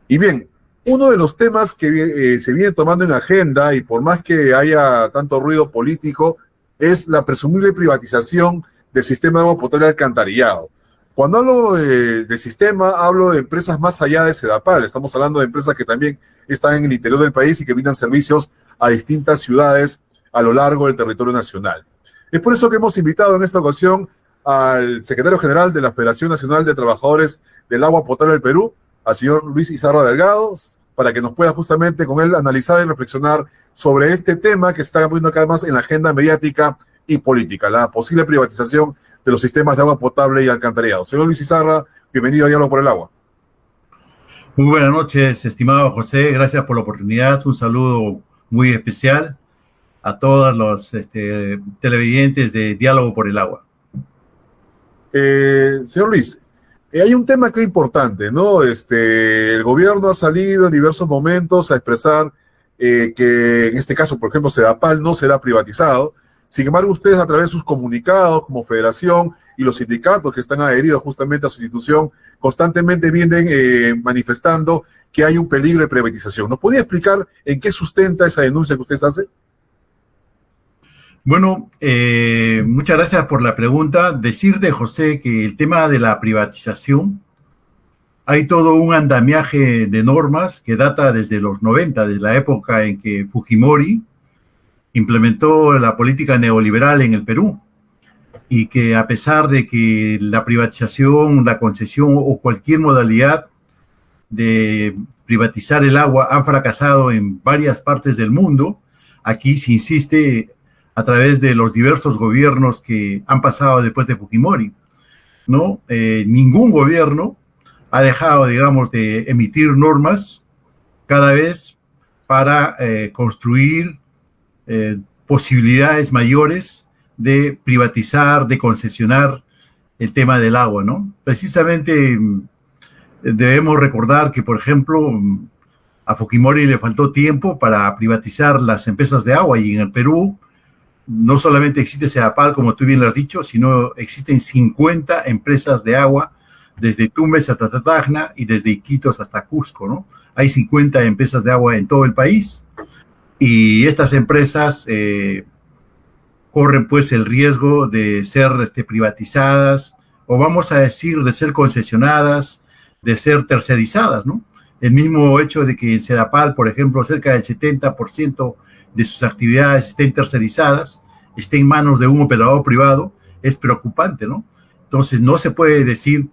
Y bien, uno de los temas que se viene tomando en agenda, y por más que haya tanto ruido político, es la presumible privatización del sistema de agua potable y alcantarillado. Cuando hablo del sistema, hablo de empresas más allá de Sedapal. Estamos hablando de empresas que también están en el interior del país y que brindan servicios a distintas ciudades a lo largo del territorio nacional. Es por eso que hemos invitado en esta ocasión al secretario general de la Federación Nacional de Trabajadores del Agua Potable del Perú, al señor Luis Izarra Delgado, para que nos pueda justamente con él analizar y reflexionar sobre este tema que se está poniendo cada vez más en la agenda mediática y política, la posible privatización de los sistemas de agua potable y alcantarillado. Señor Luis Izarra, bienvenido a Diálogo por el Agua. Muy buenas noches, estimado José, gracias por la oportunidad, un saludo muy especial a todos los televidentes de Diálogo por el Agua. Señor Luis, hay un tema que es importante, ¿no? El gobierno ha salido en diversos momentos a expresar que en este caso, por ejemplo, Sedapal no será privatizado. Sin embargo, ustedes a través de sus comunicados como federación y los sindicatos que están adheridos justamente a su institución, constantemente vienen manifestando que hay un peligro de privatización. ¿Nos podría explicar en qué sustenta esa denuncia que ustedes hacen? Bueno, muchas gracias por la pregunta. Decirte, José, que el tema de la privatización, hay todo un andamiaje de normas que data desde los 90, desde la época en que Fujimori implementó la política neoliberal en el Perú, y que a pesar de que la privatización, la concesión o cualquier modalidad de privatizar el agua han fracasado en varias partes del mundo, aquí se insiste a través de los diversos gobiernos que han pasado después de Fujimori, ¿no? Ningún gobierno ha dejado, digamos, de emitir normas cada vez para construir posibilidades mayores de privatizar, de concesionar el tema del agua, ¿no? Precisamente debemos recordar que, por ejemplo, a Fujimori le faltó tiempo para privatizar las empresas de agua, y en el Perú no solamente existe Sedapal, como tú bien lo has dicho, sino existen 50 empresas de agua, desde Tumbes hasta Tacna y desde Iquitos hasta Cusco, ¿no? Hay 50 empresas de agua en todo el país, y estas empresas corren pues el riesgo de ser privatizadas, o vamos a decir, de ser concesionadas, de ser tercerizadas, ¿no? El mismo hecho de que en Sedapal, por ejemplo, cerca del 70% de sus actividades estén tercerizadas, estén en manos de un operador privado, es preocupante, ¿no? Entonces, no se puede decir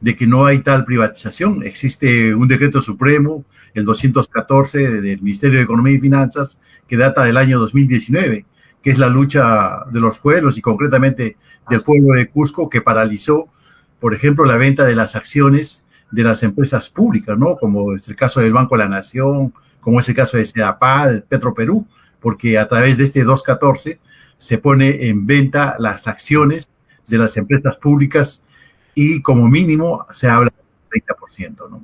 de que no hay tal privatización. Existe un decreto supremo, el 214 del Ministerio de Economía y Finanzas, que data del año 2019, que es la lucha de los pueblos y concretamente del pueblo de Cusco, que paralizó, por ejemplo, la venta de las acciones de las empresas públicas, ¿no? Como es el caso del Banco de la Nación, como es el caso de Sedapal, Petroperú, porque a través de este 214 se pone en venta las acciones de las empresas públicas y como mínimo se habla del 30%, ¿no?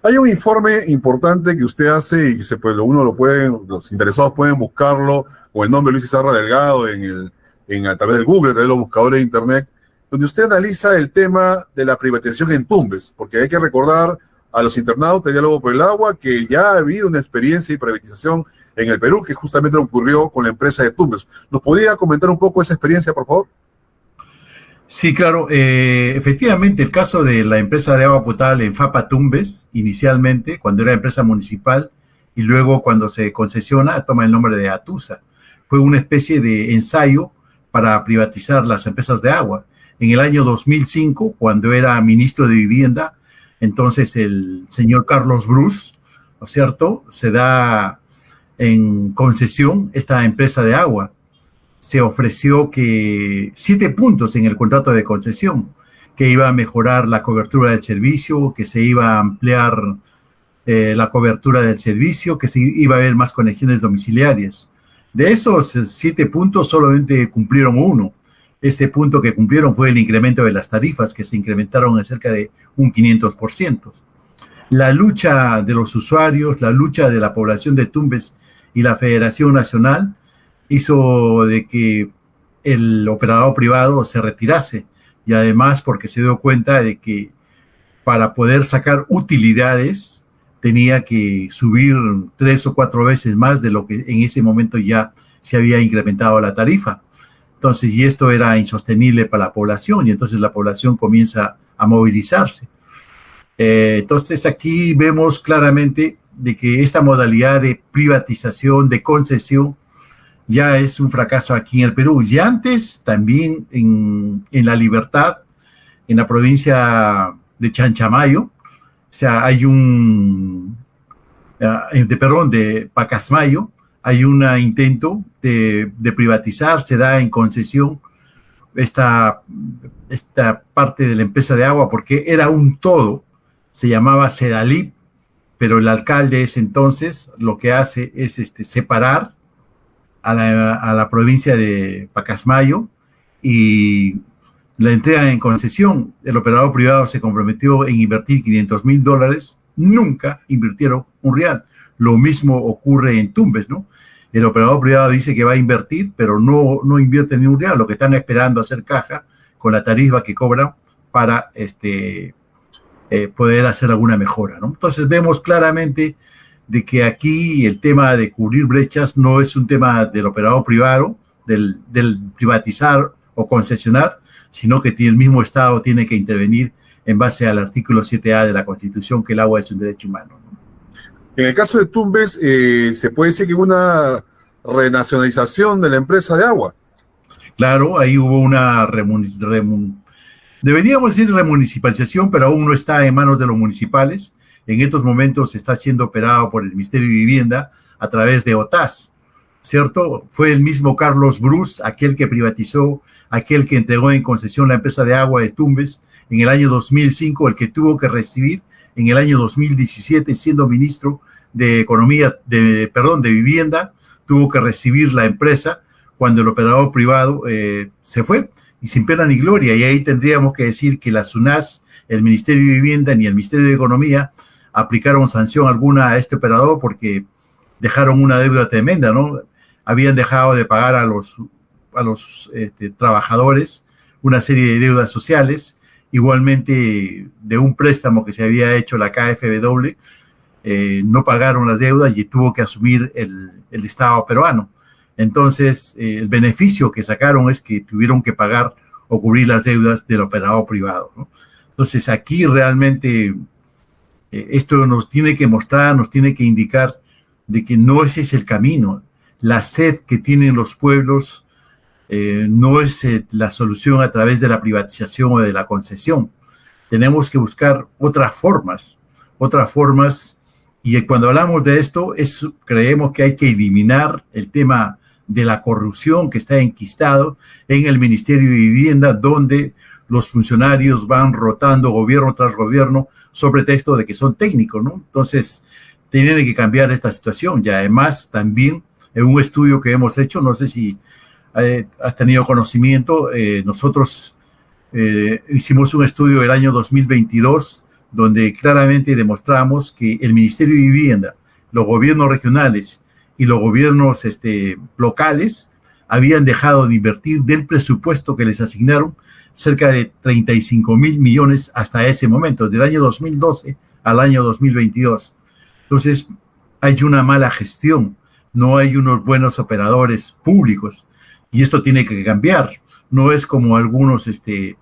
Hay un informe importante que usted hace y pues, los interesados pueden buscarlo con el nombre Luis Izarra Delgado a través del Google, a través de los buscadores de Internet, donde usted analiza el tema de la privatización en Tumbes, porque hay que recordar a los internautas de Diálogo por el Agua que ya ha habido una experiencia de privatización en el Perú que justamente ocurrió con la empresa de Tumbes. ¿Nos podría comentar un poco esa experiencia, por favor? Sí, claro. Efectivamente, el caso de la empresa de agua potable en Fapa Tumbes, inicialmente, cuando era empresa municipal, y luego cuando se concesiona, toma el nombre de Atusa. Fue una especie de ensayo para privatizar las empresas de agua. En el año 2005, cuando era ministro de Vivienda, entonces el señor Carlos Bruce, ¿no es cierto?, se da en concesión esta empresa de agua. Se ofreció que 7 puntos en el contrato de concesión, que iba a mejorar la cobertura del servicio, que se iba a ampliar la cobertura del servicio, que se iba a haber más conexiones domiciliarias. De esos 7 puntos solamente cumplieron 1. Este punto que cumplieron fue el incremento de las tarifas, que se incrementaron en cerca de un 500%. La lucha de los usuarios, la lucha de la población de Tumbes y la Federación Nacional hizo de que el operador privado se retirase, y además porque se dio cuenta de que para poder sacar utilidades tenía que subir 3 o 4 veces más de lo que en ese momento ya se había incrementado la tarifa. Entonces, y esto era insostenible para la población, y entonces la población comienza a movilizarse. Entonces, aquí vemos claramente de que esta modalidad de privatización, de concesión, ya es un fracaso aquí en el Perú. Y antes, también en La Libertad, en la provincia de Chanchamayo, o sea, hay de Pacasmayo, hay un intento de privatizar, se da en concesión esta parte de la empresa de agua, porque era un todo, se llamaba Sedalip, pero el alcalde ese entonces lo que hace es separar a la provincia de Pacasmayo y la entrega en concesión. El operador privado se comprometió en invertir $500,000, nunca invirtieron un real. Lo mismo ocurre en Tumbes, ¿no? El operador privado dice que va a invertir, pero no invierte ni un real. Lo que están esperando hacer caja con la tarifa que cobran para poder hacer alguna mejora, ¿no? Entonces vemos claramente de que aquí el tema de cubrir brechas no es un tema del operador privado, del privatizar o concesionar, sino que el mismo Estado tiene que intervenir en base al artículo 7A de la Constitución, que el agua es un derecho humano, ¿no? En el caso de Tumbes, se puede decir que hubo una renacionalización de la empresa de agua. Claro, ahí hubo una deberíamos decir remunicipalización, pero aún no está en manos de los municipales. En estos momentos está siendo operado por el Ministerio de Vivienda a través de OTAS, ¿cierto? Fue el mismo Carlos Bruce, aquel que privatizó, aquel que entregó en concesión la empresa de agua de Tumbes en el año 2005, el que tuvo que recibir en el año 2017, siendo ministro de Vivienda, tuvo que recibir la empresa cuando el operador privado se fue, y sin pena ni gloria. Y ahí tendríamos que decir que la SUNAS, el Ministerio de Vivienda ni el Ministerio de Economía aplicaron sanción alguna a este operador porque dejaron una deuda tremenda, ¿no? Habían dejado de pagar a los trabajadores una serie de deudas sociales, igualmente de un préstamo que se había hecho la KfW, no pagaron las deudas y tuvo que asumir el Estado peruano. Entonces, el beneficio que sacaron es que tuvieron que pagar o cubrir las deudas del operador privado, ¿no? Entonces, aquí realmente esto nos tiene que mostrar, nos tiene que indicar de que no ese es el camino. La sed que tienen los pueblos no es la solución a través de la privatización o de la concesión. Tenemos que buscar otras formas, y cuando hablamos de esto, creemos que hay que eliminar el tema de la corrupción que está enquistado en el Ministerio de Vivienda, donde los funcionarios van rotando gobierno tras gobierno sobre texto de que son técnicos, ¿no? Entonces, tienen que cambiar esta situación. Y además, también, en un estudio que hemos hecho, no sé si has tenido conocimiento, nosotros hicimos un estudio del año 2022, donde claramente demostramos que el Ministerio de Vivienda, los gobiernos regionales y los gobiernos locales habían dejado de invertir del presupuesto que les asignaron cerca de 35,000 millones hasta ese momento, del año 2012 al año 2022. Entonces, hay una mala gestión, no hay unos buenos operadores públicos, y esto tiene que cambiar. No es como algunos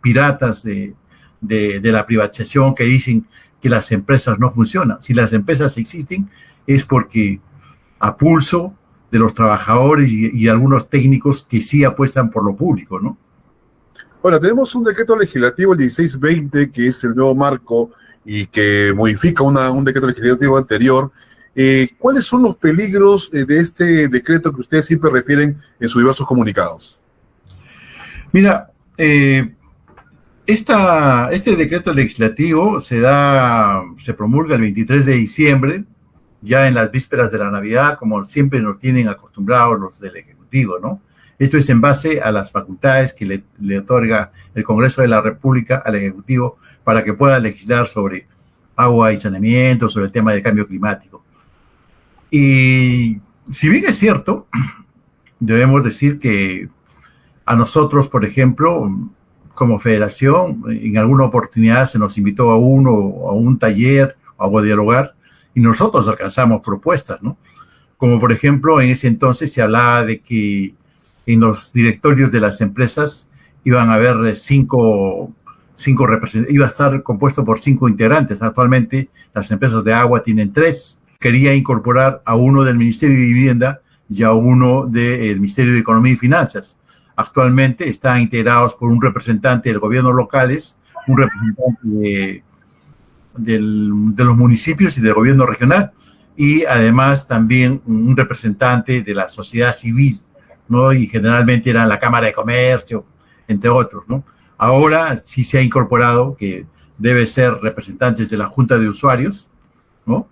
piratas de la privatización que dicen que las empresas no funcionan. Si las empresas existen es porque a pulso de los trabajadores y algunos técnicos que sí apuestan por lo público, ¿no? Bueno, tenemos un decreto legislativo, el 1620, que es el nuevo marco y que modifica un decreto legislativo anterior. ¿Cuáles son los peligros de este decreto que ustedes siempre refieren en sus diversos comunicados? Mira, este decreto legislativo se promulga el 23 de diciembre, ya en las vísperas de la Navidad, como siempre nos tienen acostumbrados los del Ejecutivo, ¿no? Esto es en base a las facultades que le otorga el Congreso de la República al Ejecutivo para que pueda legislar sobre agua y saneamiento, sobre el tema del cambio climático. Y si bien es cierto, debemos decir que a nosotros, por ejemplo, como federación, en alguna oportunidad se nos invitó a un taller o a dialogar, y nosotros alcanzamos propuestas, ¿no? Como por ejemplo, en ese entonces se hablaba de que en los directorios de las empresas iban a haber cinco representantes, iba a estar compuesto por 5 integrantes. Actualmente las empresas de agua tienen 3. Quería incorporar a uno del Ministerio de Vivienda y a uno del Ministerio de Economía y Finanzas. Actualmente están integrados por un representante de gobiernos locales, un representante de los municipios y del gobierno regional, y además también un representante de la sociedad civil, ¿no? Y generalmente era la Cámara de Comercio, entre otros, ¿no? Ahora sí se ha incorporado que debe ser representantes de la Junta de Usuarios, ¿no?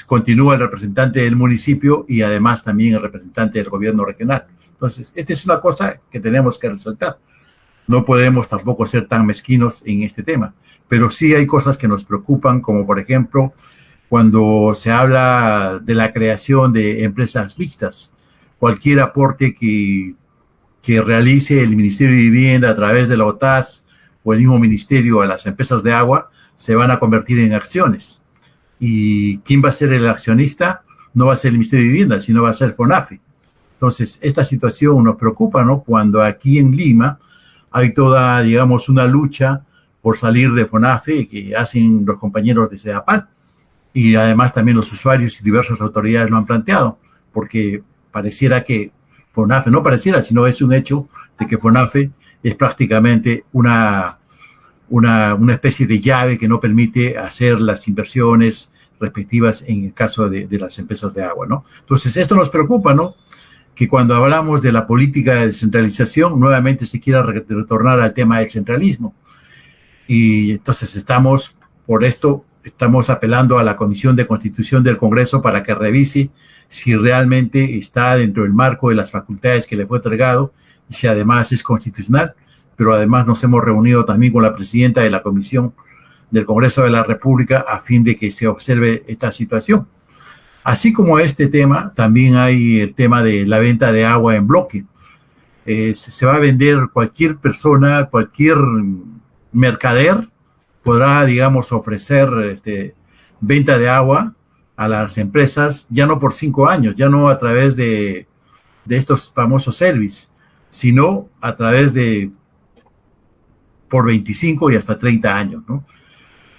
Continúa el representante del municipio y además también el representante del gobierno regional. Entonces, esta es una cosa que tenemos que resaltar. No podemos tampoco ser tan mezquinos en este tema, pero sí hay cosas que nos preocupan, como por ejemplo, cuando se habla de la creación de empresas mixtas. Cualquier aporte que realice el Ministerio de Vivienda a través de la OTAS o el mismo ministerio a las empresas de agua se van a convertir en acciones. ¿Y quién va a ser el accionista? No va a ser el Ministerio de Vivienda, sino va a ser FONAFE. Entonces, esta situación nos preocupa, ¿no? Cuando aquí en Lima hay toda, digamos, una lucha por salir de FONAFE que hacen los compañeros de SEDAPAL. Y además también los usuarios y diversas autoridades lo han planteado, porque pareciera que FONAFE, no pareciera, sino es un hecho de que FONAFE es prácticamente una especie de llave que no permite hacer las inversiones respectivas en el caso de las empresas de agua, ¿no? Entonces, esto nos preocupa, ¿no? Que cuando hablamos de la política de descentralización, nuevamente se quiera retornar al tema del centralismo. Y entonces estamos apelando a la Comisión de Constitución del Congreso para que revise si realmente está dentro del marco de las facultades que le fue otorgado y si además es constitucional. Pero además nos hemos reunido también con la presidenta de la Comisión del Congreso de la República a fin de que se observe esta situación. Así como este tema, también hay el tema de la venta de agua en bloque. Se va a vender cualquier persona, cualquier mercader podrá, digamos, ofrecer venta de agua a las empresas, ya no por 5 años, ya no a través de estos famosos servicios, sino a través por 25 y hasta 30 años, ¿no?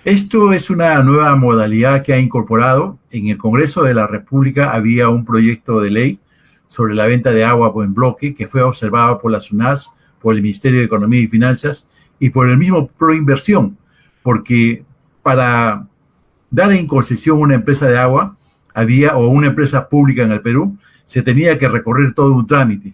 Esto es una nueva modalidad que ha incorporado. En el Congreso de la República había un proyecto de ley sobre la venta de agua en bloque que fue observado por la SUNAS, por el Ministerio de Economía y Finanzas y por el mismo Proinversión, porque para dar en concesión una empresa de agua o una empresa pública en el Perú, se tenía que recorrer todo un trámite.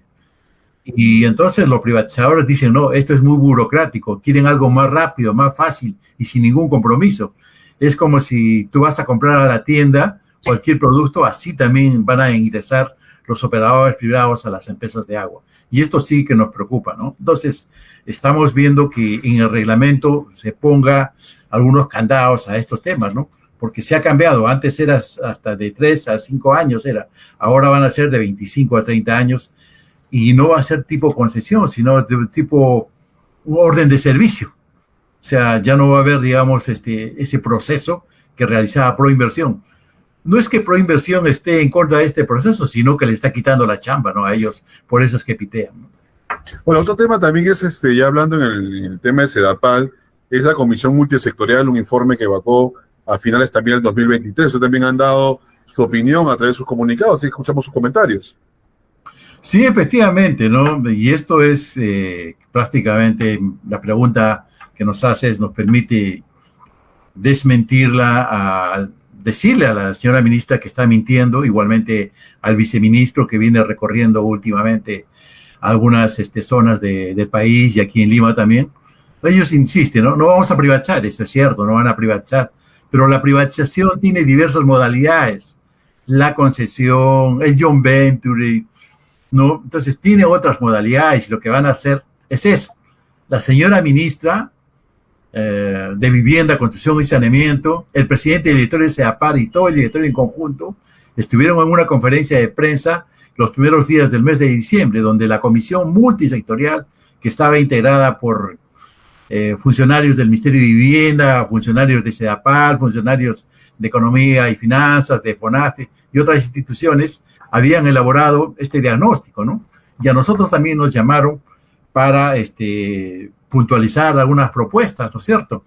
Y entonces los privatizadores dicen, no, esto es muy burocrático, quieren algo más rápido, más fácil y sin ningún compromiso. Es como si tú vas a comprar a la tienda cualquier producto, así también van a ingresar los operadores privados a las empresas de agua. Y esto sí que nos preocupa, ¿no? Entonces, estamos viendo que en el reglamento se ponga algunos candados a estos temas, ¿no? Porque se ha cambiado. Antes era hasta de 3 a 5 años, ahora van a ser de 25 a 30 años. Y no va a ser tipo concesión, sino de tipo orden de servicio. O sea, ya no va a haber, digamos, ese proceso que realizaba Proinversión. No es que Proinversión esté en contra de este proceso, sino que le está quitando la chamba, ¿no? A ellos, por eso es que pitean, ¿no? Bueno, otro tema también es, ya hablando en el tema de SEDAPAL, es la Comisión Multisectorial, un informe que vacó a finales también del 2023. Ustedes también han dado su opinión a través de sus comunicados, así que escuchamos sus comentarios. Sí, efectivamente, ¿no? Y esto es prácticamente la pregunta que nos haces, nos permite desmentirla, decirle a la señora ministra que está mintiendo, igualmente al viceministro que viene recorriendo últimamente algunas zonas del país y aquí en Lima también. Ellos insisten, ¿no? No vamos a privatizar, eso es cierto, no van a privatizar, pero la privatización tiene diversas modalidades, la concesión, el joint venture, ¿no? Entonces tiene otras modalidades y lo que van a hacer es eso. La señora ministra de Vivienda, Construcción y Saneamiento, el presidente del directorio de SEDAPAL y todo el directorio en conjunto estuvieron en una conferencia de prensa los primeros días del mes de diciembre, donde la comisión multisectorial, que estaba integrada por funcionarios del Ministerio de Vivienda, funcionarios de SEDAPAL, funcionarios de Economía y Finanzas, de FONAFE y otras instituciones habían elaborado este diagnóstico, ¿no? Y a nosotros también nos llamaron para puntualizar algunas propuestas, ¿no es cierto?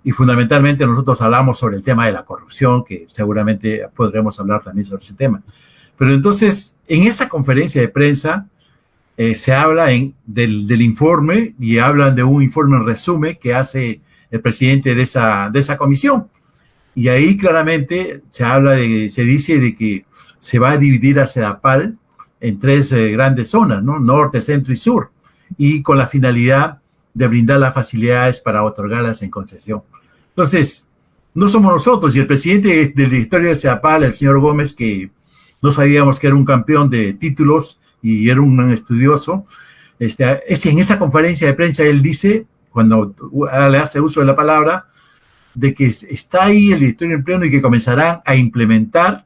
Y fundamentalmente nosotros hablamos sobre el tema de la corrupción, que seguramente podremos hablar también sobre ese tema. Pero entonces, en esa conferencia de prensa se habla del informe y hablan de un informe en resumen que hace el presidente de esa comisión. Y ahí claramente se dice de que se va a dividir a Sedapal en tres grandes zonas, ¿no? Norte, centro y sur, y con la finalidad de brindar las facilidades para otorgarlas en concesión. Entonces, no somos nosotros, y el presidente del directorio de Sedapal, el señor Gómez, que no sabíamos que era un campeón de títulos y era un estudioso, en esa conferencia de prensa él dice, cuando le hace uso de la palabra, de que está ahí el directorio en pleno y que comenzarán a implementar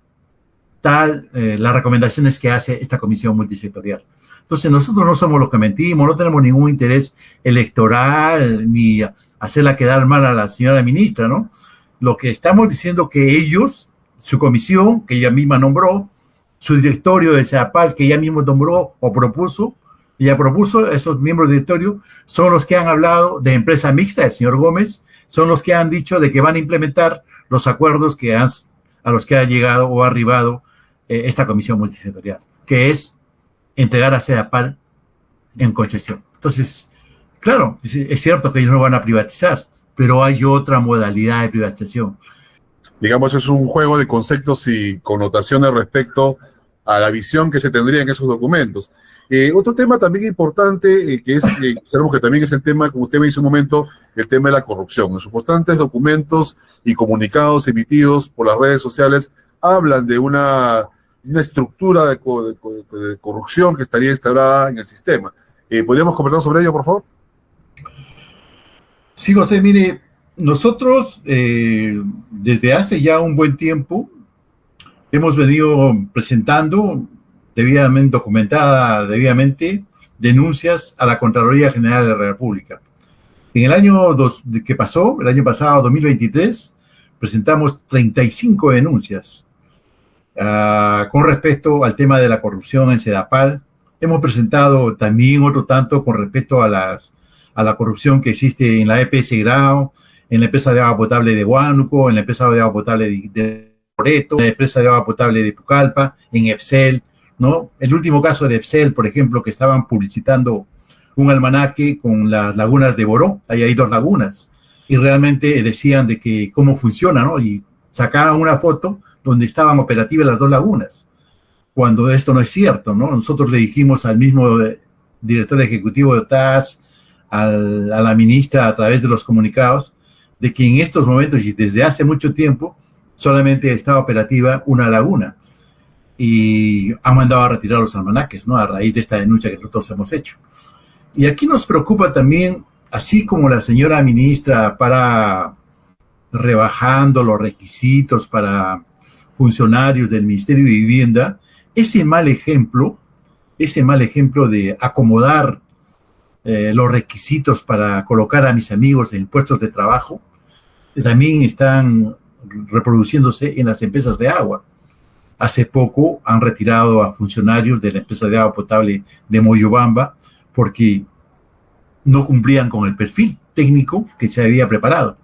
las recomendaciones que hace esta comisión multisectorial. Entonces, nosotros no somos los que mentimos, no tenemos ningún interés electoral ni hacerla quedar mal a la señora ministra, ¿no? Lo que estamos diciendo que ellos, su comisión, que ella misma nombró, su directorio del Sedapal, que ella misma nombró o propuso, ella propuso, esos miembros del directorio, son los que han hablado de empresa mixta, el señor Gómez, son los que han dicho de que van a implementar los acuerdos a los que ha llegado o ha arribado esta comisión multisectorial, que es entregar a Sedapal en concesión. Entonces, claro, es cierto que ellos no van a privatizar, pero hay otra modalidad de privatización. Digamos, es un juego de conceptos y connotaciones respecto a la visión que se tendría en esos documentos. Otro tema también importante, que sabemos que también es el tema, como usted me dice un momento, el tema de la corrupción. En sus constantes documentos y comunicados emitidos por las redes sociales hablan de una estructura de corrupción que estaría instaurada en el sistema. ¿Podríamos comentar sobre ello, por favor? Sí, José, mire, nosotros desde hace ya un buen tiempo hemos venido presentando debidamente denuncias a la Contraloría General de la República. En el año que pasó, el año pasado, 2023, presentamos 35 denuncias con respecto al tema de la corrupción en Sedapal. Hemos presentado también otro tanto con respecto a la corrupción que existe en la EPS Grao, en la empresa de agua potable de Huánuco, en la empresa de agua potable de Loreto, en la empresa de agua potable de Pucallpa, en Epsel, ¿no? El último caso de Epsel, por ejemplo, que estaban publicitando un almanaque con las lagunas de Boró, ahí hay 2 lagunas, y realmente decían de que cómo funciona, ¿no? Y sacaban una foto donde estaban operativas las 2 lagunas, cuando esto no es cierto, ¿no? Nosotros le dijimos al mismo director ejecutivo de OTAS, a la ministra a través de los comunicados, de que en estos momentos y desde hace mucho tiempo solamente estaba operativa una laguna y han mandado a retirar los almanaques, ¿no? A raíz de esta denuncia que nosotros hemos hecho. Y aquí nos preocupa también, así como la señora ministra para rebajando los requisitos para funcionarios del Ministerio de Vivienda, ese mal ejemplo de acomodar los requisitos para colocar a mis amigos en puestos de trabajo, también están reproduciéndose en las empresas de agua. Hace poco han retirado a funcionarios de la empresa de agua potable de Moyobamba porque no cumplían con el perfil técnico que se había preparado.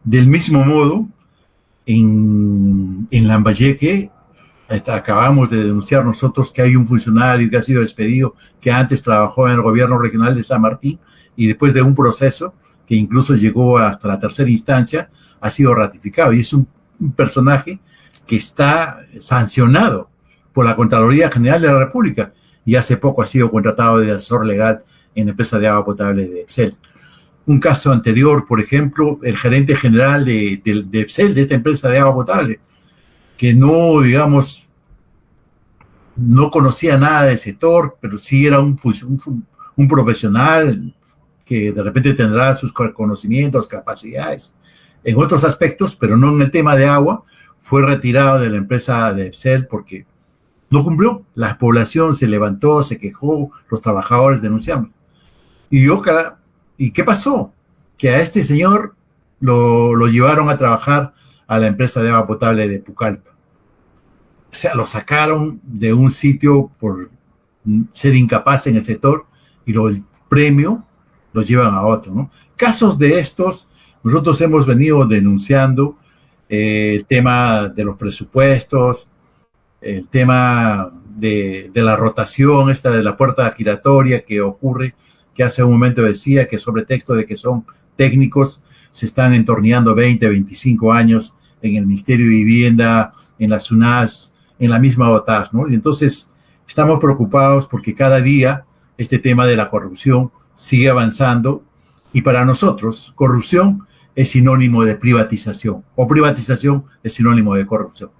Del mismo modo, en Lambayeque, acabamos de denunciar nosotros que hay un funcionario que ha sido despedido, que antes trabajó en el gobierno regional de San Martín y después de un proceso que incluso llegó hasta la tercera instancia, ha sido ratificado. Y es un personaje que está sancionado por la Contraloría General de la República y hace poco ha sido contratado de asesor legal en la empresa de agua potable de Epsel. Un caso anterior, por ejemplo, el gerente general de Epsel, de esta empresa de agua potable, que no, digamos, no conocía nada del sector, pero sí era un profesional que de repente tendrá sus conocimientos, capacidades en otros aspectos, pero no en el tema de agua, fue retirado de la empresa de Epsel porque no cumplió. La población se levantó, se quejó, los trabajadores denunciaron. ¿Y qué pasó? Que a este señor lo llevaron a trabajar a la empresa de agua potable de Pucallpa. O sea, lo sacaron de un sitio por ser incapaz en el sector y el premio los llevan a otro, ¿no? Casos de estos, nosotros hemos venido denunciando el tema de los presupuestos, el tema de la rotación, esta de la puerta giratoria que ocurre, que hace un momento decía que sobre texto de que son técnicos, se están entorneando 20, 25 años en el Ministerio de Vivienda, en la SUNAS, en la misma OTAS, ¿no? Y entonces estamos preocupados porque cada día este tema de la corrupción sigue avanzando y para nosotros corrupción es sinónimo de privatización o privatización es sinónimo de corrupción.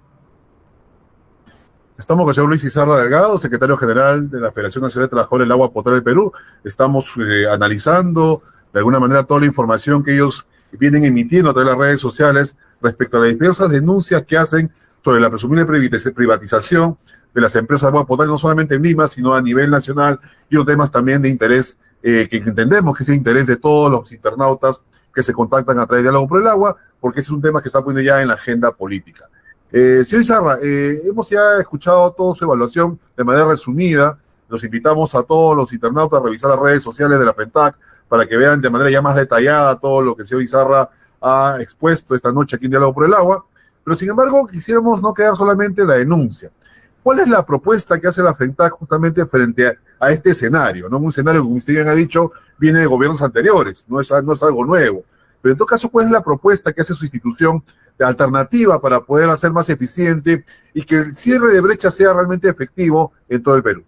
Estamos con el señor Luis Izarra Delgado, secretario general de la Federación Nacional de Trabajadores del Agua Potable del Perú. Estamos analizando de alguna manera toda la información que ellos vienen emitiendo a través de las redes sociales respecto a las diversas denuncias que hacen sobre la presumible privatización de las empresas de agua potable, no solamente en Lima, sino a nivel nacional, y los temas también de interés, que entendemos que es de interés de todos los internautas que se contactan a través de Diálogo por el Agua, porque ese es un tema que está poniendo ya en la agenda política. Señor Izarra, hemos ya escuchado toda su evaluación de manera resumida. Los invitamos a todos los internautas a revisar las redes sociales de la FENTAC para que vean de manera ya más detallada todo lo que el señor Izarra ha expuesto esta noche aquí en Diálogo por el Agua. Pero sin embargo, quisiéramos no quedar solamente en la denuncia. ¿Cuál es la propuesta que hace la FENTAC justamente frente a este escenario? ¿No? Un escenario que, como usted bien ha dicho, viene de gobiernos anteriores, no es algo nuevo. Pero en todo caso, ¿cuál es la propuesta que hace su institución de alternativa para poder hacer más eficiente y que el cierre de brecha sea realmente efectivo en todo el Perú?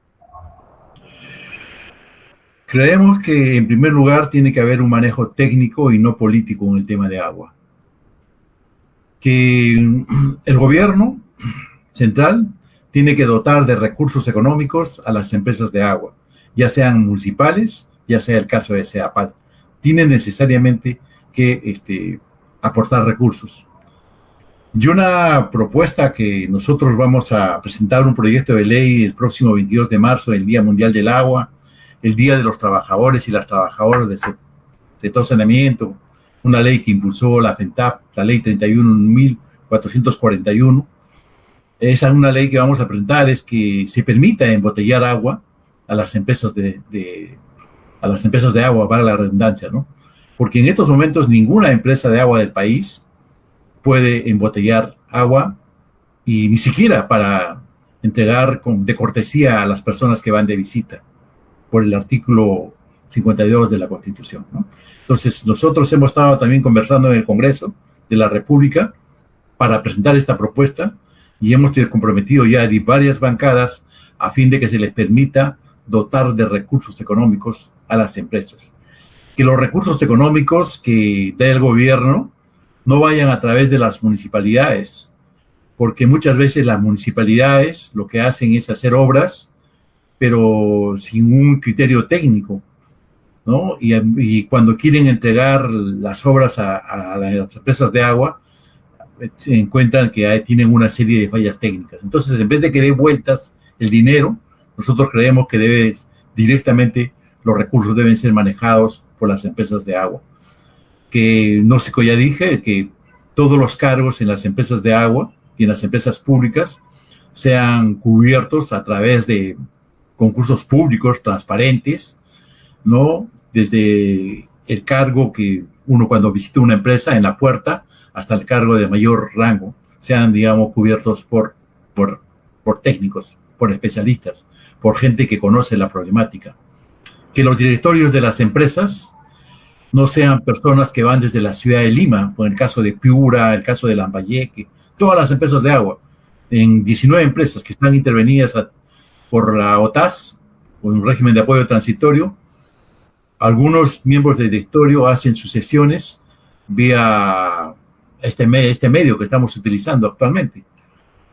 Creemos que en primer lugar tiene que haber un manejo técnico y no político en el tema de agua. Que el gobierno central tiene que dotar de recursos económicos a las empresas de agua, ya sean municipales, ya sea el caso de SEAPAL. Tienen necesariamente que aportar recursos. Y una propuesta que nosotros vamos a presentar un proyecto de ley el próximo 22 de marzo, el Día Mundial del Agua, el Día de los Trabajadores y las Trabajadoras del sector saneamiento, una ley que impulsó la FENTAP, la ley 31.441. Esa es una ley que vamos a presentar, es que se permita embotellar agua a las empresas de agua, para la redundancia, ¿no? Porque en estos momentos ninguna empresa de agua del país puede embotellar agua y ni siquiera para entregar de cortesía a las personas que van de visita por el artículo 52 de la Constitución, ¿no? Entonces, nosotros hemos estado también conversando en el Congreso de la República para presentar esta propuesta y hemos comprometido ya varias bancadas a fin de que se les permita dotar de recursos económicos a las empresas. Que los recursos económicos que dé el gobierno no vayan a través de las municipalidades, porque muchas veces las municipalidades lo que hacen es hacer obras, pero sin un criterio técnico, ¿no? Y cuando quieren entregar las obras a las empresas de agua, se encuentran que tienen una serie de fallas técnicas. Entonces, en vez de que dé vueltas el dinero, nosotros creemos que directamente los recursos deben ser manejados por las empresas de agua. Que no sé, ya dije, que todos los cargos en las empresas de agua y en las empresas públicas sean cubiertos a través de concursos públicos transparentes, ¿no? Desde el cargo que uno cuando visita una empresa en la puerta hasta el cargo de mayor rango, sean, digamos, cubiertos por técnicos, por especialistas, por gente que conoce la problemática. Que los directorios de las empresas no sean personas que van desde la ciudad de Lima, por el caso de Piura, el caso de Lambayeque, todas las empresas de agua, en 19 empresas que están intervenidas por la OTAS, o un régimen de apoyo transitorio. Algunos miembros del directorio hacen sus sesiones vía este medio que estamos utilizando actualmente.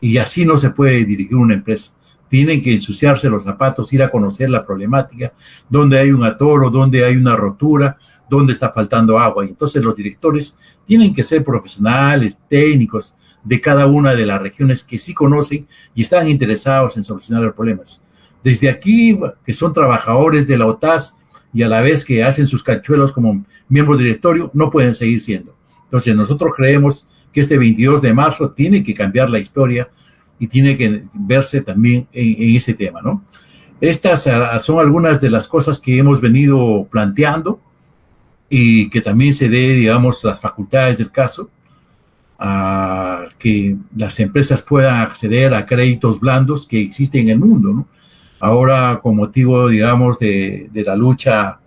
Y así no se puede dirigir una empresa. Tienen que ensuciarse los zapatos, ir a conocer la problemática, dónde hay un atoro, dónde hay una rotura, dónde está faltando agua. Y entonces los directores tienen que ser profesionales, técnicos de cada una de las regiones que sí conocen y están interesados en solucionar los problemas. Desde aquí, que son trabajadores de la OTAS y a la vez que hacen sus cachuelos como miembros del directorio, no pueden seguir siendo. Entonces nosotros creemos que este 22 de marzo tiene que cambiar la historia y tiene que verse también en ese tema, ¿no? Estas son algunas de las cosas que hemos venido planteando y que también se dé, digamos, las facultades del caso, a que las empresas puedan acceder a créditos blandos que existen en el mundo, ¿no? Ahora, con motivo, digamos, de la lucha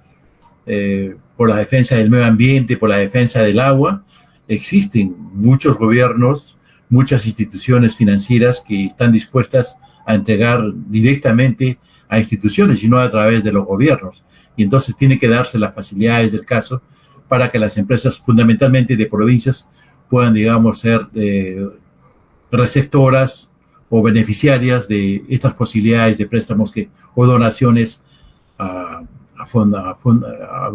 por la defensa del medio ambiente, por la defensa del agua, existen muchos gobiernos, muchas instituciones financieras que están dispuestas a entregar directamente a instituciones y no a través de los gobiernos. Y entonces tiene que darse las facilidades del caso para que las empresas fundamentalmente de provincias puedan, digamos, ser receptoras o beneficiarias de estas posibilidades de préstamos o donaciones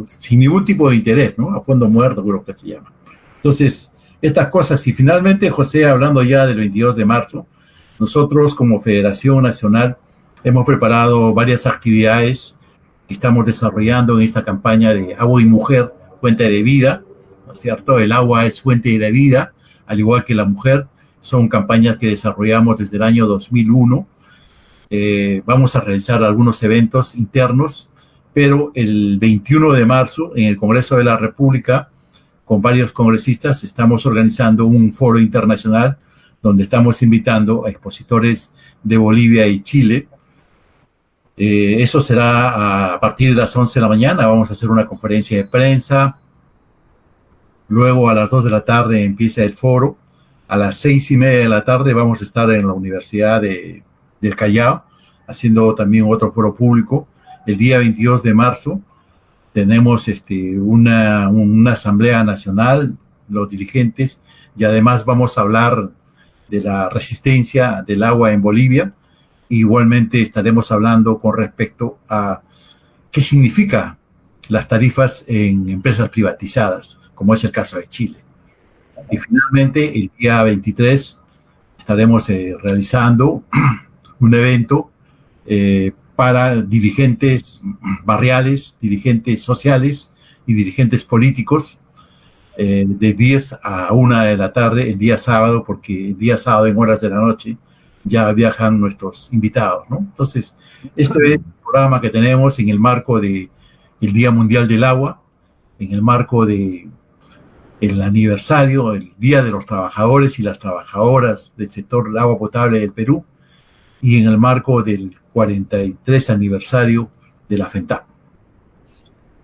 sin ningún tipo de interés, ¿no? A fondo muerto, creo que se llama. Entonces, estas cosas, y finalmente, José, hablando ya del 22 de marzo, nosotros como Federación Nacional hemos preparado varias actividades que estamos desarrollando en esta campaña de Agua y Mujer, Fuente de Vida, ¿no es cierto? El agua es fuente de vida, al igual que la mujer. Son campañas que desarrollamos desde el año 2001. Vamos a realizar algunos eventos internos, pero el 21 de marzo, en el Congreso de la República, con varios congresistas, estamos organizando un foro internacional donde estamos invitando a expositores de Bolivia y Chile. Eso será a partir de las 11 de la mañana. Vamos a hacer una conferencia de prensa. Luego a las 2 de la tarde empieza el foro. A las 6:30 de la tarde vamos a estar en la Universidad del Callao, haciendo también otro foro público. El día 22 de marzo tenemos una asamblea nacional, los dirigentes, y además vamos a hablar de la resistencia del agua en Bolivia. Igualmente estaremos hablando con respecto a qué significa las tarifas en empresas privatizadas, como es el caso de Chile. Y finalmente, el día 23 estaremos realizando un evento para dirigentes barriales, dirigentes sociales y dirigentes políticos de 10 a 1 de la tarde el día sábado, porque el día sábado en horas de la noche ya viajan nuestros invitados, ¿no? Entonces, este es el programa que tenemos en el marco del Día Mundial del Agua, en el marco del aniversario, el Día de los Trabajadores y las Trabajadoras del sector del agua potable del Perú, y en el marco del 43 aniversario de la FENTAC.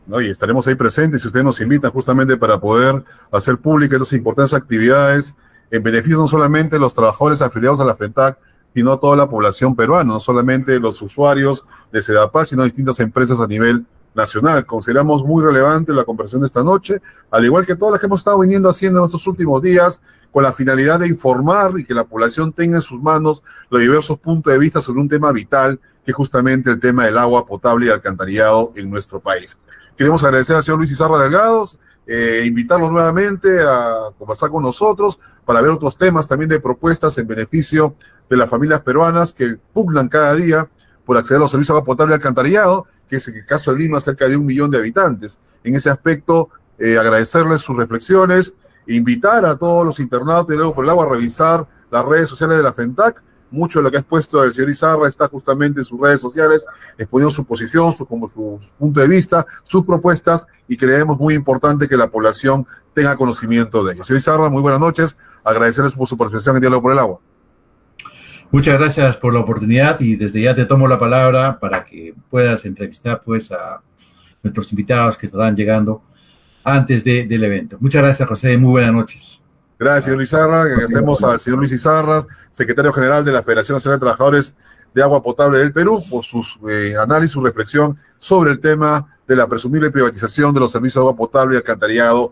No, y estaremos ahí presentes si ustedes nos invitan justamente para poder hacer públicas estas importantes actividades en beneficio no solamente de los trabajadores afiliados a la FENTAC, sino toda la población peruana, no solamente los usuarios de Sedapal, sino distintas empresas a nivel nacional. Consideramos muy relevante la conversación de esta noche, al igual que todas las que hemos estado viniendo haciendo en estos últimos días, con la finalidad de informar y que la población tenga en sus manos los diversos puntos de vista sobre un tema vital, que es justamente el tema del agua potable y alcantarillado en nuestro país. Queremos agradecer al señor Luis Izarra Delgados, invitarlo nuevamente a conversar con nosotros para ver otros temas también de propuestas en beneficio de las familias peruanas que pugnan cada día por acceder a los servicios de agua potable y alcantarillado, que es el caso de Lima, cerca de 1 millón de habitantes. En ese aspecto, agradecerles sus reflexiones, invitar a todos los internautas de Luego por el Agua a revisar las redes sociales de la FENTAC. Mucho de lo que ha expuesto el señor Izarra está justamente en sus redes sociales, exponiendo su posición, su punto de vista, sus propuestas, y creemos muy importante que la población tenga conocimiento de ello. Señor Izarra, muy buenas noches. Agradecerles por su participación en Diálogo por el Agua. Muchas gracias por la oportunidad y desde ya te tomo la palabra para que puedas entrevistar pues a nuestros invitados que estarán llegando antes del evento. Muchas gracias, José. Muy buenas noches. Gracias, señor Izarra. Agradecemos al señor Luis Izarra, secretario general de la Federación Nacional de Trabajadores de Agua Potable del Perú, por sus análisis, su reflexión sobre el tema de la presumible privatización de los servicios de agua potable y alcantarillado